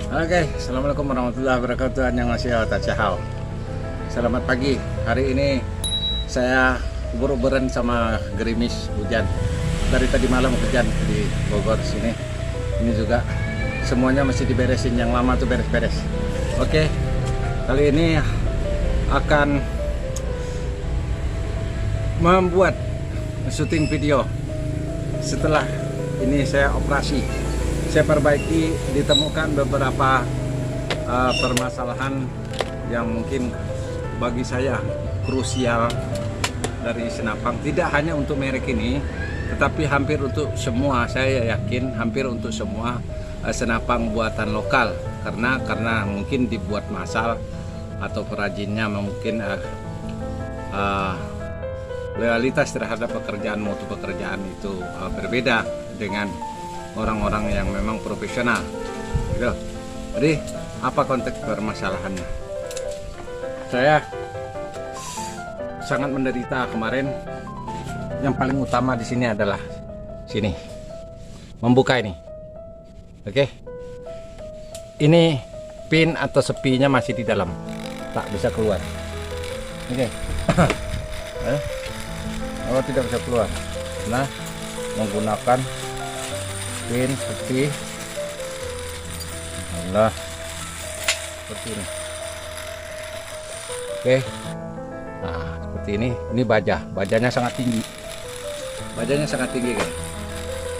Oke, assalamualaikum warahmatullahi wabarakatuh. Annyeonghaseyo, tachahao. Selamat pagi. Hari ini saya ubur-uburan sama gerimis hujan. Dari tadi malam hujan di Bogor sini. Ini juga semuanya masih diberesin, yang lama tuh beres-beres. Oke, kali ini akan membuat syuting video. Setelah ini saya operasi, saya perbaiki, ditemukan beberapa permasalahan yang mungkin bagi saya krusial dari Senapang. Tidak hanya untuk merek ini, tetapi hampir untuk semua. Saya yakin hampir untuk semua Senapang buatan lokal, karena mungkin dibuat massal atau perajinnya mungkin loyalitas terhadap pekerjaan, mutu pekerjaan itu berbeda dengan orang-orang yang memang profesional gitu. Jadi apa konteks permasalahannya? Saya sangat menderita kemarin. Yang paling utama di sini adalah sini, membuka ini. Oke, ini pin atau sepinya masih di dalam, tak bisa keluar. Oke. Oh, tidak bisa keluar. Nah, menggunakan pin seperti Allah, seperti ini. Oke, nah seperti ini bajanya sangat tinggi, guys.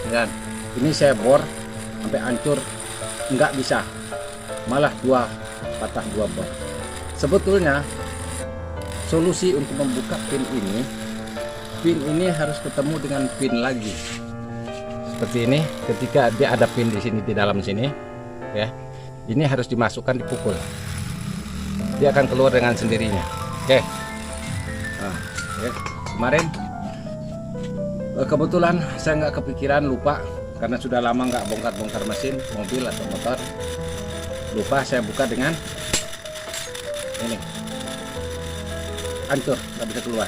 Dan ini saya bor sampai hancur, nggak bisa, malah patah dua bor. Sebetulnya solusi untuk membuka pin ini harus ketemu dengan pin lagi. Seperti ini, ketika dia ada pin di sini, di dalam sini ya, ini harus dimasukkan, dipukul, dia akan keluar dengan sendirinya. Oke. Nah, kemarin kebetulan saya nggak kepikiran, lupa, karena sudah lama nggak bongkar mesin mobil atau motor. Lupa saya buka dengan ini, hancur, nggak bisa keluar.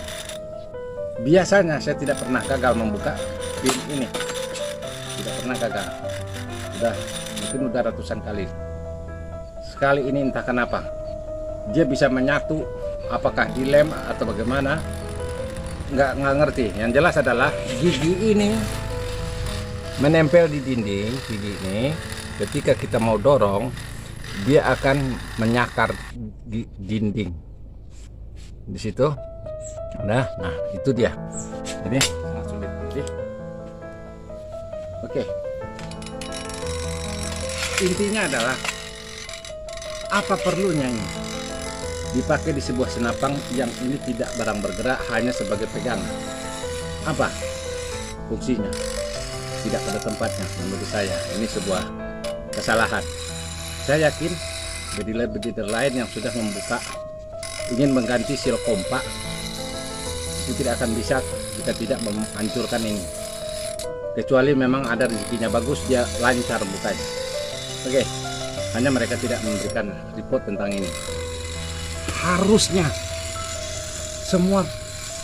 Biasanya saya tidak pernah gagal membuka pin ini, tidak pernah gagal. Mungkin udah ratusan kali. Sekali ini entah kenapa dia bisa menyatu, apakah dilem atau bagaimana, nggak ngerti. Yang jelas adalah gigi ini menempel di dinding. Gigi ini ketika kita mau dorong, dia akan menyakar dinding di situ. Nah itu dia. Ini sangat sulit. Oke. Intinya adalah apa perlunya ini dipakai di sebuah senapang yang ini tidak barang bergerak, hanya sebagai pegangan. Apa fungsinya? Tidak pada tempatnya menurut saya. Ini sebuah kesalahan. Saya yakin bediler lain yang sudah membuka, ingin mengganti seal kompak, itu tidak akan bisa jika tidak menghancurkan ini. Kecuali memang ada rezekinya bagus, dia lancar bukanya. Oke, hanya mereka tidak memberikan report tentang ini. Harusnya semua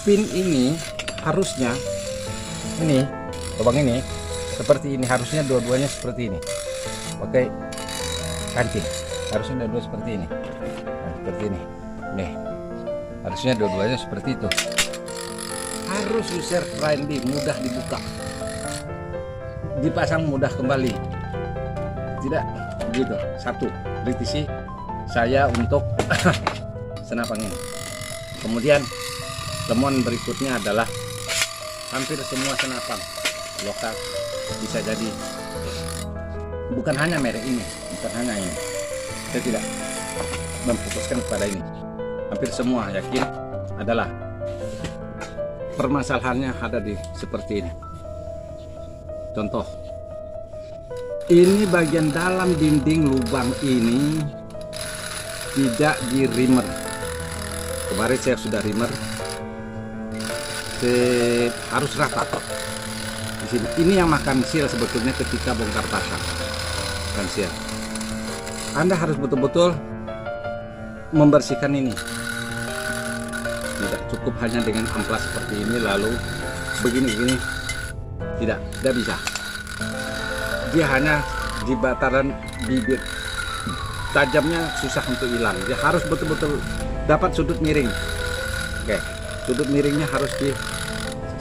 pin ini, harusnya ini lubang ini seperti ini, harusnya dua-duanya seperti ini. Pakai kancing, harusnya dua-duanya seperti ini. Nah, seperti ini. Nih, harusnya dua-duanya seperti itu. Harus user friendly, mudah dibuka, dipasang mudah kembali. Tidak begitu. Satu kritisi saya untuk senapang ini. Kemudian temuan berikutnya adalah hampir semua senapang lokal bisa jadi, bukan hanya merek ini, bukan hanya ini, saya tidak memfokuskan kepada ini. Hampir semua yakin adalah permasalahannya ada di seperti ini. Contoh, ini bagian dalam dinding lubang ini tidak di rimer. Kemarin saya sudah rimer, harus rata di sini. Ini yang makan seal sebetulnya ketika bongkar pasang, makan seal. Anda harus betul-betul membersihkan ini. Tidak cukup hanya dengan amplas seperti ini lalu begini-begini, tidak bisa. dia hanya di bataran bibir, tajamnya susah untuk hilang. Dia harus betul-betul dapat sudut miring. Oke, sudut miringnya harus di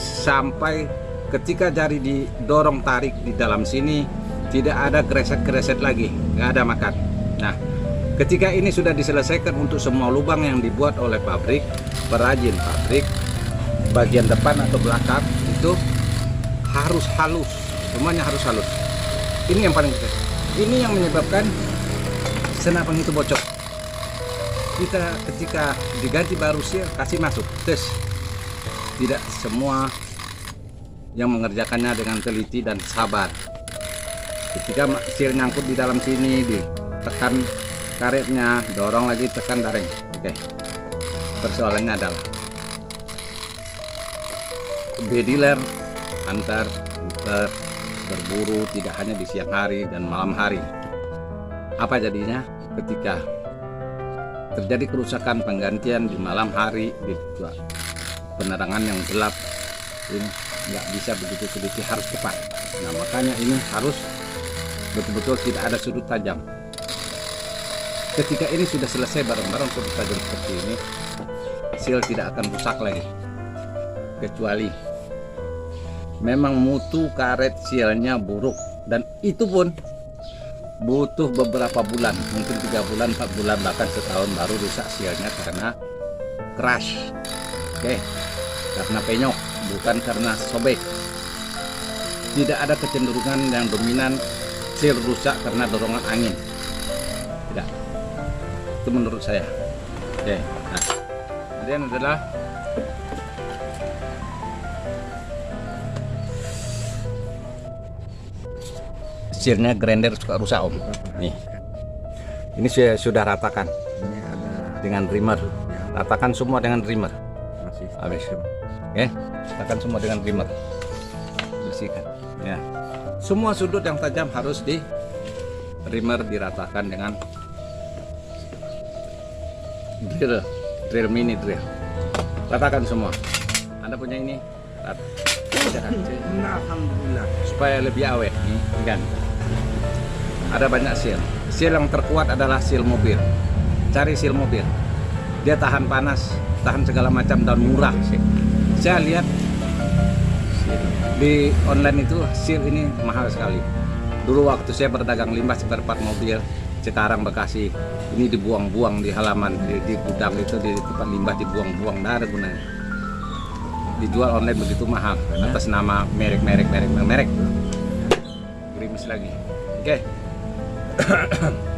sampai ketika jari didorong tarik di dalam sini tidak ada gereset-gereset lagi, nggak ada makan. Nah, ketika ini sudah diselesaikan untuk semua lubang yang dibuat oleh pabrik, perajin pabrik, bagian depan atau belakang itu harus halus, semuanya harus halus. Ini yang paling penting. Ini yang menyebabkan senapang itu bocor. Kita ketika diganti baru seal, kasih masuk tes. Tidak semua yang mengerjakannya dengan teliti dan sabar. Ketika seal nyangkut di dalam sini, ditekan karetnya, dorong lagi, tekan daring. Oke. Persoalannya adalah bediler antar berburu tidak hanya di siang hari dan malam hari. Apa jadinya ketika terjadi kerusakan penggantian di malam hari, di penerangan yang gelap, ini nggak bisa begitu teliti, harus cepat. Nah, makanya ini harus betul-betul tidak ada sudut tajam. Ketika ini sudah selesai bareng-bareng sudut tajam seperti ini, seal tidak akan rusak lagi, kecuali memang mutu karet sealnya buruk, dan itu pun butuh beberapa bulan, mungkin 3 bulan, 4 bulan, bahkan setahun baru rusak sealnya karena crash. Oke, karena penyok, bukan karena sobek. Tidak ada kecenderungan yang dominan seal rusak karena dorongan angin. Tidak, itu menurut saya. Oke, nah kemudian adalah sealnya grinder suka rusak, Om. Nih, ini saya sudah ratakan dengan trimmer. Ratakan semua dengan trimmer. Habis. Oke, ratakan semua dengan trimmer. Bersihkan. Ya, semua sudut yang tajam harus di trimmer, diratakan dengan drill mini drill. Ratakan semua. Anda punya ini? Alhamdulillah. Supaya lebih awet nih, kan? Ada banyak seal. Seal yang terkuat adalah seal mobil. Cari seal mobil. Dia tahan panas, tahan segala macam, dan murah sih. Saya lihat di online itu seal ini mahal sekali. Dulu waktu saya berdagang limbah spare part mobil, Cikarang, Bekasi, ini dibuang-buang di halaman, di gudang itu, di tempat limbah dibuang-buang, tidak ada gunanya. Dijual online begitu mahal atas nama merek. Gerimis lagi. Oke.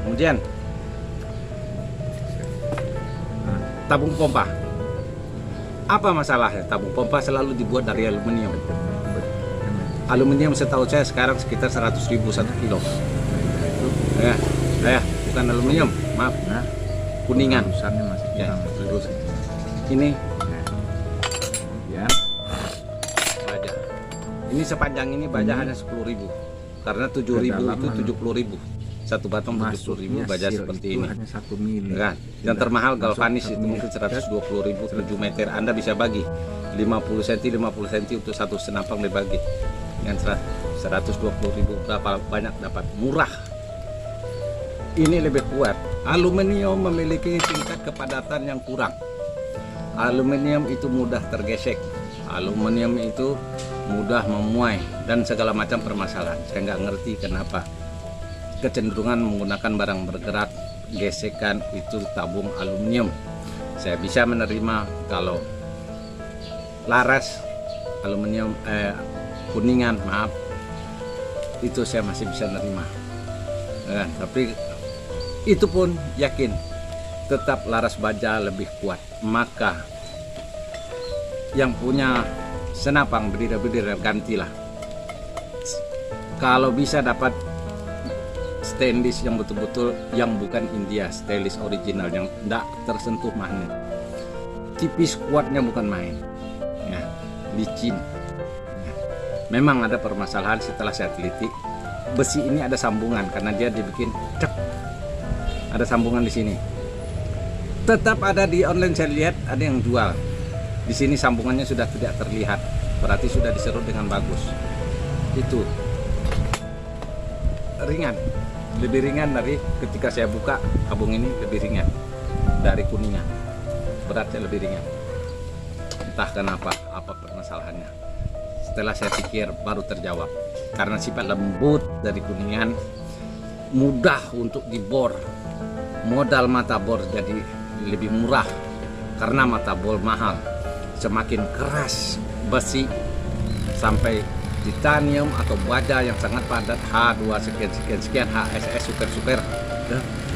Kemudian tabung pompa. Apa masalahnya? Tabung pompa selalu dibuat dari aluminium. Aluminium setahu saya sekarang sekitar 100.000 1 kilo. Ya, bukan aluminium, maaf. Kuningan. Ya, ini baja. Ini sepanjang ini baja hanya 10.000. Karena 7.000 itu 70.000. Satu batang 70.000 baja seperti ini. 1 mili. Kan? Yang termahal galvanis itu mungkin 120.000 7 meter. Anda bisa bagi 50 cm untuk satu senapang dibagi. Dengan 120.000 berapa banyak dapat, murah. Ini lebih kuat. Aluminium memiliki tingkat kepadatan yang kurang. Aluminium itu mudah tergesek. Aluminium itu mudah memuai dan segala macam permasalahan. Saya nggak ngerti kenapa kecenderungan menggunakan barang bergerak, gesekan itu tabung aluminium. Saya bisa menerima kalau laras aluminium kuningan, maaf, itu saya masih bisa menerima. Tapi itu pun yakin tetap laras baja lebih kuat. Maka yang punya senapang berdiri gantilah. Kalau bisa dapat stainless yang betul-betul yang bukan India, stainless original yang tidak tersentuh magnet, tipis, kuatnya bukan main ya, licin ya. Memang ada permasalahan setelah saya teliti, besi ini ada sambungan karena dia dibikin cek, ada sambungan di sini. Tetap ada di online, saya lihat ada yang jual di sini sambungannya sudah tidak terlihat, berarti sudah diserut dengan bagus. Itu ringan, lebih ringan dari ketika saya buka tabung ini, lebih ringan dari kuningan, beratnya lebih ringan. Entah kenapa, apa permasalahannya. Setelah saya pikir baru terjawab, karena sifat lembut dari kuningan, mudah untuk dibor, modal mata bor jadi lebih murah karena mata bor mahal. Semakin keras besi sampai titanium atau baja yang sangat padat H2 sekian HSS super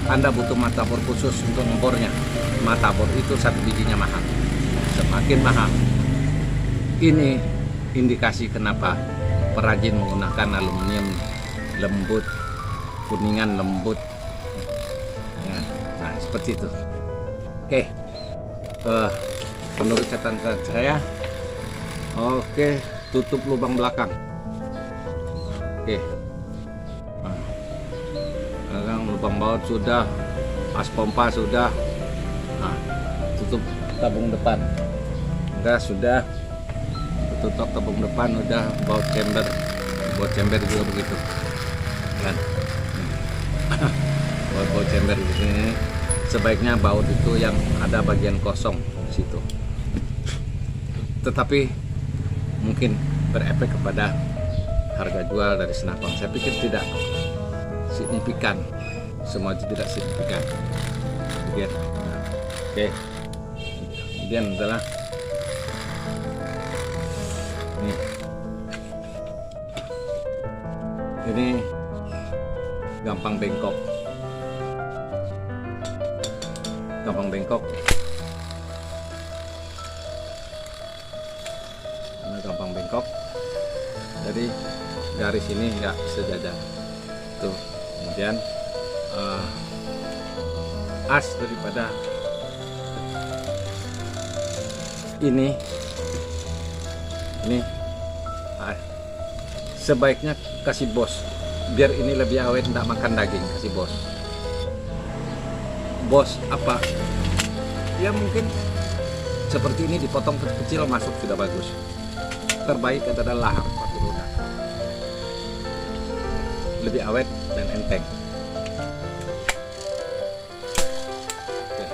Anda butuh mata bor khusus untuk ngebornya. Mata bor itu satu bijinya mahal, semakin mahal. Ini indikasi kenapa perajin menggunakan aluminium lembut, kuningan lembut ya. Nah seperti itu. Oke, menurut catatan saya, oke, tutup lubang belakang. Oke, lubang baut sudah, as pompa sudah. Nah, tutup tabung depan enggak, sudah tutup tabung depan udah. Baut chamber juga begitu kan. baut chamber begini, sebaiknya baut itu yang ada bagian kosong di situ, tetapi mungkin berefek kepada harga jual dari Senapang. Saya pikir tidak signifikan, semua itu tidak signifikan. Kemudian, oke, kemudian adalah ini gampang bengkok, gampang bengkok. Jadi garis ini nggak sejajar tuh. Kemudian as daripada ini sebaiknya kasih bos, biar ini lebih awet, tidak makan daging. Kasih bos apa ya, mungkin seperti ini dipotong kecil masuk sudah bagus. Terbaik adalah lahar pakai lunak, lebih awet dan enteng. Oke.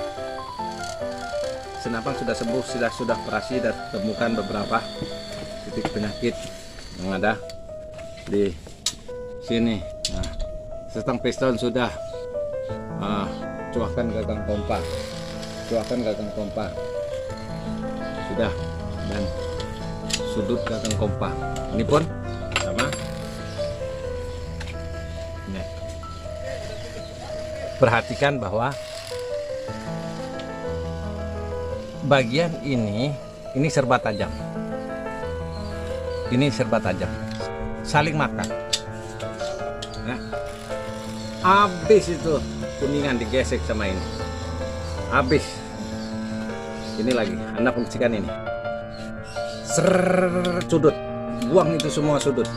Senapang sudah sembuh, sudah operasi dan temukan beberapa titik penyakit yang ada di sini. Nah, setang piston sudah, cuakan gagang pompa, sudah, dan sudut gagang pompa ini pun sama. Nah, perhatikan bahwa bagian ini serba tajam. Ini serba tajam, saling makan. Nah, habis itu kuningan digesek sama ini, habis. Ini lagi, Anda fungsikan ini, sudut, buang itu semua sudut.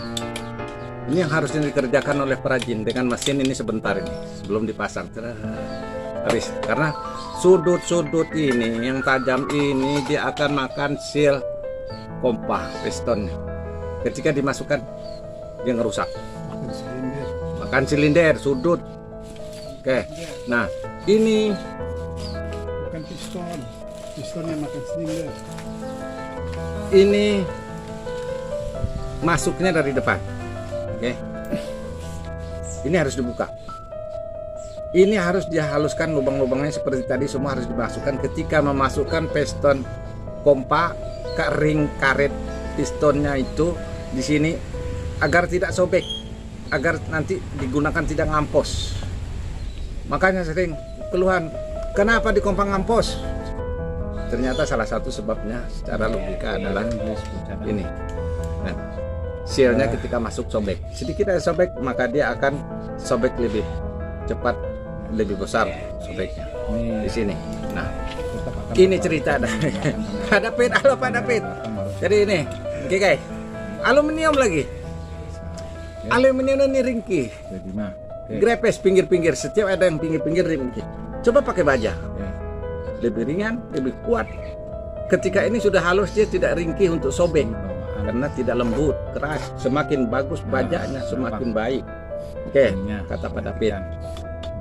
Ini yang harusnya dikerjakan oleh perajin dengan mesin ini sebentar ini sebelum dipasang. Habis, karena sudut-sudut ini yang tajam ini dia akan makan seal pompa pistonnya. Ketika dimasukkan dia ngerusak, makan silinder sudut. Oke, nah ini bukan pistonnya makan silinder. Ini masuknya dari depan. Oke, ini harus dibuka. Ini harus dihaluskan lubang-lubangnya seperti tadi, semua harus dimasukkan. Ketika memasukkan piston pompa ke ring karet pistonnya itu di sini, agar tidak sobek, agar nanti digunakan tidak ngampos. Makanya sering keluhan, kenapa di kompa ngampos? Ternyata salah satu sebabnya secara logika adalah ini. Nah, sealnya ketika masuk sobek, sedikit ada sobek, maka dia akan sobek lebih cepat, lebih besar sobeknya di sini. Nah, ini cerita ada David, halo Pak David. Jadi ini, oke guys, aluminium lagi. Aluminium ini ringkih, grepes pinggir-pinggir, setiap ada yang pinggir-pinggir ringkih. Coba pakai baja, lebih ringan, lebih kuat. Ketika ini sudah halus, dia tidak ringkih untuk sobek karena tidak lembut, keras. Semakin bagus bajanya, semakin baik. Oke, Ininya, kata Pak David.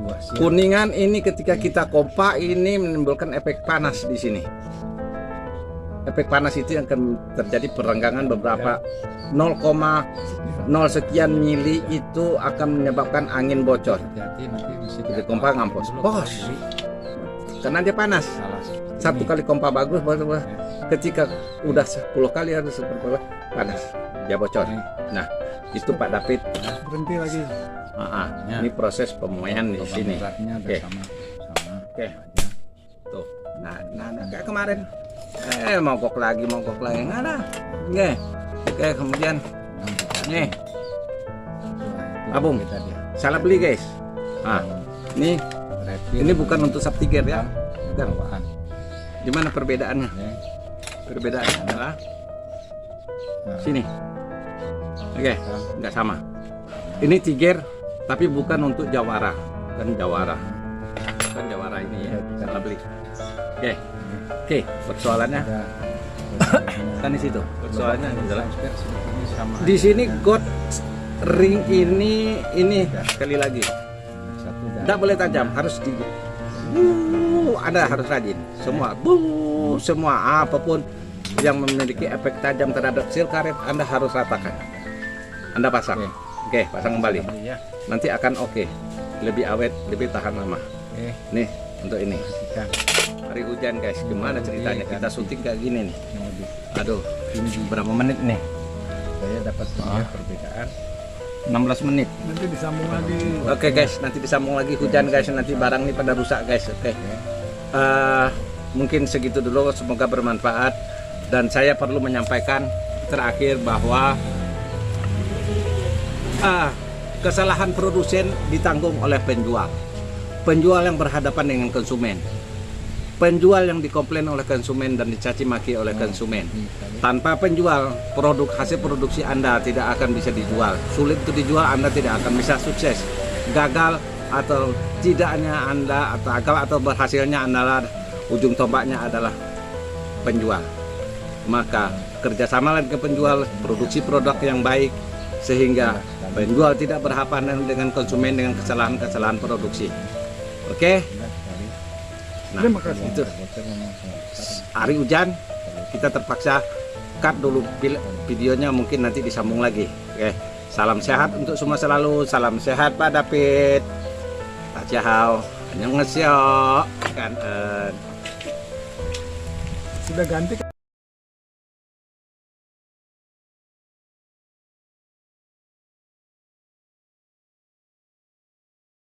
dua siap. Kuningan ini ketika kita pompa ini menimbulkan efek panas di sini. Efek panas itu yang akan terjadi perenggangan beberapa 0,0 sekian mili itu akan menyebabkan angin bocor. Hati-hati nanti mesti Jadi kompa ngampus. Dulu Bos. Karena dia panas. salah. Satu kali kompa bagus, baru ketika udah 10 kali harus seperti panas, dia bocor. Nah, itu Pak David. Berhenti lagi. Ini proses pemuaian di sini. Beratnya udah Oke. sama. Oke. Tuh. Nah, kayak kemarin. Mogok lagi nggak ada. Oke, kemudian nih, Abung. salah beli guys. Ini bukan untuk subtiger ya. Bukan. Gimana perbedaannya? Perbedaannya adalah sini. Oke, nggak sama. Ini tiger, tapi bukan untuk jawara. Bukan jawara ini ya. Salah beli. Oke, persoalannya kan di situ. Persoalannya adalah di sini God ring ini sekali lagi. Tidak boleh tajam, harus di. Anda harus rajin. Semua apapun yang memiliki efek tajam terhadap seal karet Anda harus ratakan. Anda pasang. Oke, pasang kembali. Nanti akan lebih awet, lebih tahan lama. Nih untuk ini. Hari hujan guys, gimana ceritanya? Kita syuting kayak gini nih. Aduh, ini berapa menit nih? Saya dapat perbedaan 16 menit. nanti disambung lagi. Oke guys, nanti disambung lagi hujan guys. Nanti barang nih pada rusak guys. Oke. Mungkin segitu dulu. Semoga bermanfaat. Dan saya perlu menyampaikan terakhir bahwa kesalahan produsen ditanggung oleh penjual. Penjual yang berhadapan dengan konsumen. Penjual yang dikomplain oleh konsumen dan dicaci maki oleh konsumen. Tanpa penjual, hasil produksi Anda tidak akan bisa dijual. Sulit untuk dijual, Anda tidak akan bisa sukses. Gagal atau tidaknya Anda, atau gagal atau berhasilnya adalah ujung tombaknya adalah penjual. Maka kerjasama dengan penjual, produksi produk yang baik sehingga penjual tidak berhadapan dengan konsumen dengan kesalahan-kesalahan produksi. Oke? Nah, Terima kasih. itu hari hujan, kita terpaksa cut dulu videonya, mungkin nanti disambung lagi. Oke, salam sehat untuk semua selalu. Salam sehat Pak David. Tak jauh, annyeonghaseyo. Kan Sudah ganti.